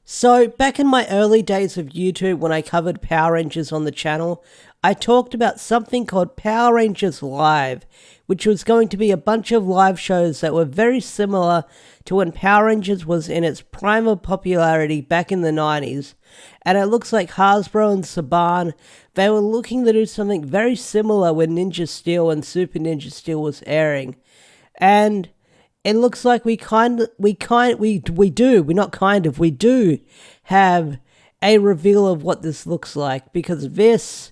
So, back in my early days of YouTube when I covered Power Rangers on the channel, I talked about something called Power Rangers Live, which was going to be a bunch of live shows that were very similar to when Power Rangers was in its prime of popularity back in the 90s. And it looks like Hasbro and Saban, they were looking to do something very similar when Ninja Steel and Super Ninja Steel was airing. And it looks like we do have a reveal of what this looks like, because this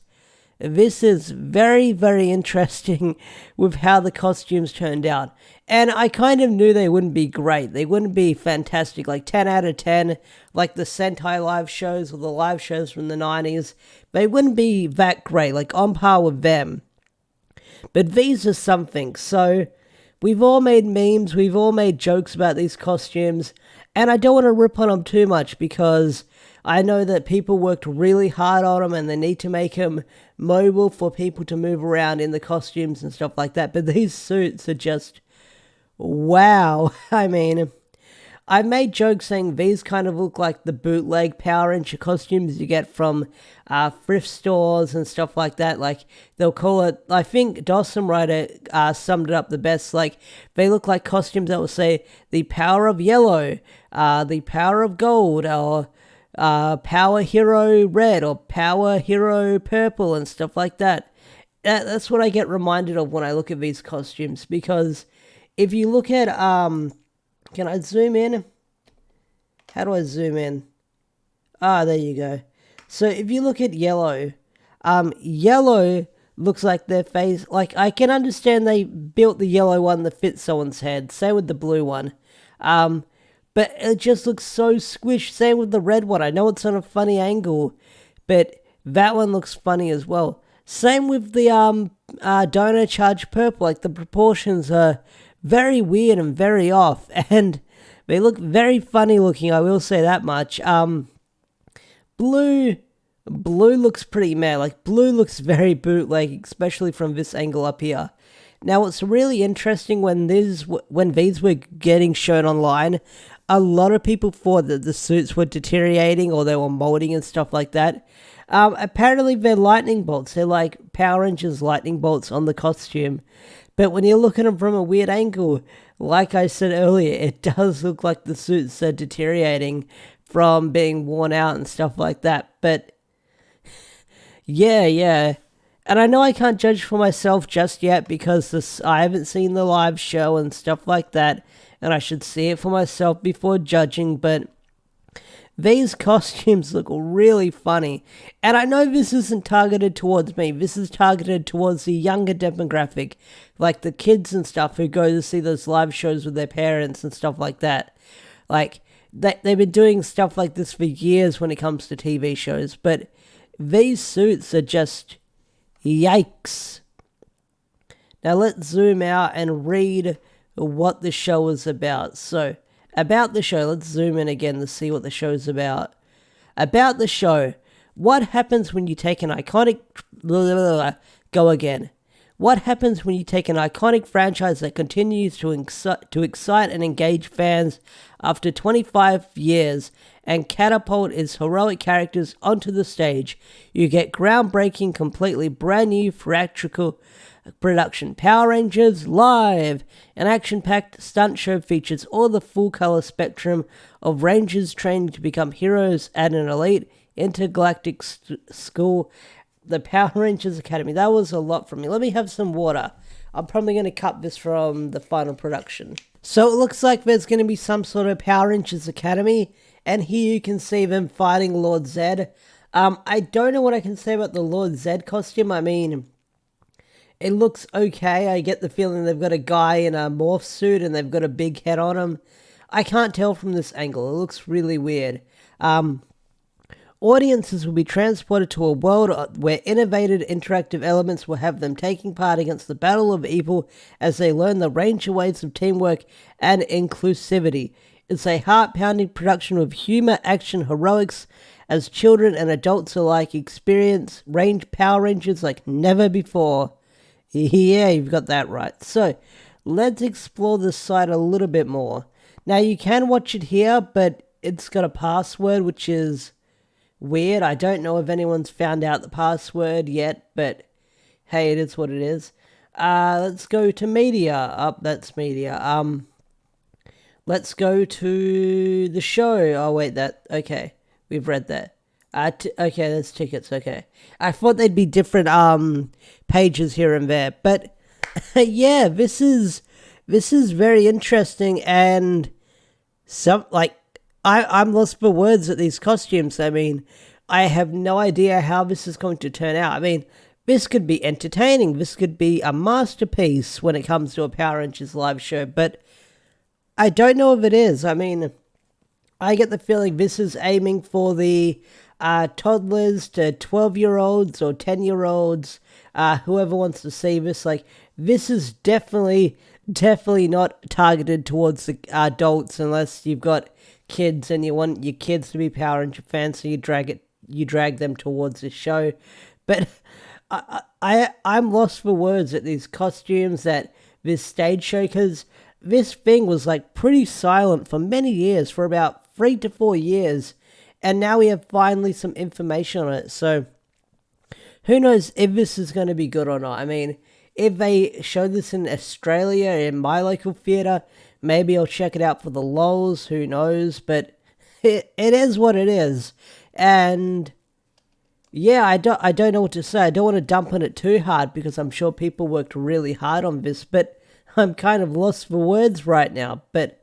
is very, very interesting with how the costumes turned out. And I kind of knew they wouldn't be great. They wouldn't be fantastic, like 10 out of 10, like the Sentai live shows or the live shows from the 90s. They wouldn't be that great, like on par with them. But these are something, so we've all made memes, we've all made jokes about these costumes, and I don't want to rip on them too much because I know that people worked really hard on them and they need to make them mobile for people to move around in the costumes and stuff like that. But these suits are just wow. I mean, I've made jokes saying these kind of look like the bootleg Power Ranger costumes you get from thrift stores and stuff like that. Like, they'll call it, I think Dawson Rider summed it up the best. Like, they look like costumes that will say the power of yellow, the power of gold, or Power Hero Red, or Power Hero Purple, and stuff like that. That's what I get reminded of when I look at these costumes, because if you look at, can I zoom in? How do I zoom in? There you go. So if you look at yellow, yellow looks like their face, like I can understand they built the yellow one that fits someone's head, same with the blue one. But it just looks so squished. Same with the red one. I know it's on a funny angle, but that one looks funny as well. Same with the Dino Charge Purple. Like, the proportions are very weird and very off, and they look very funny looking, I will say that much. Blue looks pretty mad. Like, blue looks very bootleg, especially from this angle up here. Now, what's really interesting, when these were getting shown online, a lot of people thought that the suits were deteriorating or they were molding and stuff like that. Apparently, they're lightning bolts. They're like Power Rangers lightning bolts on the costume. But when you look at them from a weird angle, like I said earlier, it does look like the suits are deteriorating from being worn out and stuff like that. But yeah. And I know I can't judge for myself just yet because I haven't seen the live show and stuff like that, and I should see it for myself before judging, but these costumes look really funny. And I know this isn't targeted towards me. This is targeted towards the younger demographic, like the kids and stuff who go to see those live shows with their parents and stuff like that. Like, they've been doing stuff like this for years when it comes to TV shows, but these suits are just yikes. Now let's zoom out and read what the show is about. So, about the show, let's zoom in again to see what the show's about. About the show, what happens when you take an iconic... Go again. What happens when you take an iconic franchise that continues to excite and engage fans after 25 years and catapult its heroic characters onto the stage? You get groundbreaking, completely brand new theatrical production Power Rangers Live. An action-packed stunt show features all the full-color spectrum of Rangers training to become heroes at an elite intergalactic school, the Power Rangers Academy. That was a lot from me. Let me have some water. I'm probably going to cut this from the final production. So it looks like there's going to be some sort of Power Rangers Academy, and here you can see them fighting Lord Zedd. I don't know what I can say about the Lord Zedd costume. I mean, it looks okay. I get the feeling they've got a guy in a morph suit and they've got a big head on him. I can't tell from this angle. It looks really weird. Audiences will be transported to a world where innovative interactive elements will have them taking part against the battle of evil as they learn the Ranger ways of teamwork and inclusivity. It's a heart-pounding production with humor, action, heroics, as children and adults alike experience Power Rangers like never before. Yeah, you've got that right. So, let's explore this site a little bit more. Now, you can watch it here, but it's got a password, which is weird. I don't know if anyone's found out the password yet, but hey, it is what it is. Let's go to media. That's media. Let's go to the show. Oh, wait, okay. We've read that. Okay, that's tickets, okay. I thought they'd be different, pages here and there, but, yeah, this is very interesting, and I'm lost for words at these costumes. I mean, I have no idea how this is going to turn out. I mean, this could be entertaining. This could be a masterpiece when it comes to a Power Rangers live show, but I don't know if it is. I mean, I get the feeling this is aiming for the toddlers to 12-year-olds or 10-year-olds, whoever wants to see this. Like, this is definitely not targeted towards the adults, unless you've got kids and you want your kids to be Power Ranger fans, so you drag them towards the show. But I'm lost for words at these costumes, at this stage show, because this thing was like pretty silent for many years, for about 3 to 4 years, and now we have finally some information on it. So who knows if this is going to be good or not. I mean, if they show this in Australia, in my local theatre, maybe I'll check it out for the lols, who knows, but it is what it is. And yeah, I don't know what to say. I don't want to dump on it too hard, because I'm sure people worked really hard on this, but I'm kind of lost for words right now. But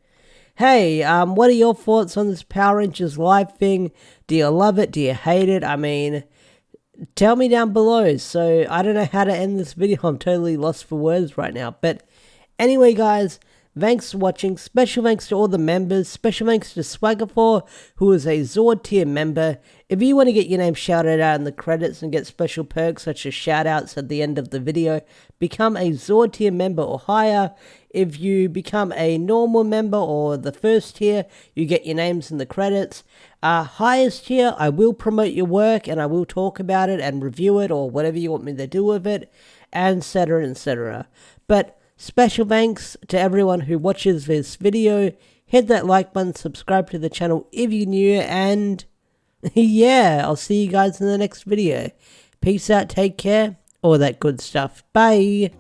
hey, what are your thoughts on this Power Rangers live thing? Do you love it? Do you hate it? I mean, tell me down below. So I don't know how to end this video. I'm totally lost for words right now. But anyway, guys, thanks for watching. Special thanks to all the members. Special thanks to Swagger4, who is a Zord tier member. If you want to get your name shouted out in the credits and get special perks such as shoutouts at the end of the video, become a Zord tier member or higher. If you become a normal member or the first tier, you get your names in the credits. Highest tier, I will promote your work and I will talk about it and review it, or whatever you want me to do with it, etc, etc. But special thanks to everyone who watches this video. Hit that like button, subscribe to the channel if you're new, and yeah, I'll see you guys in the next video. Peace out, take care, all that good stuff. Bye.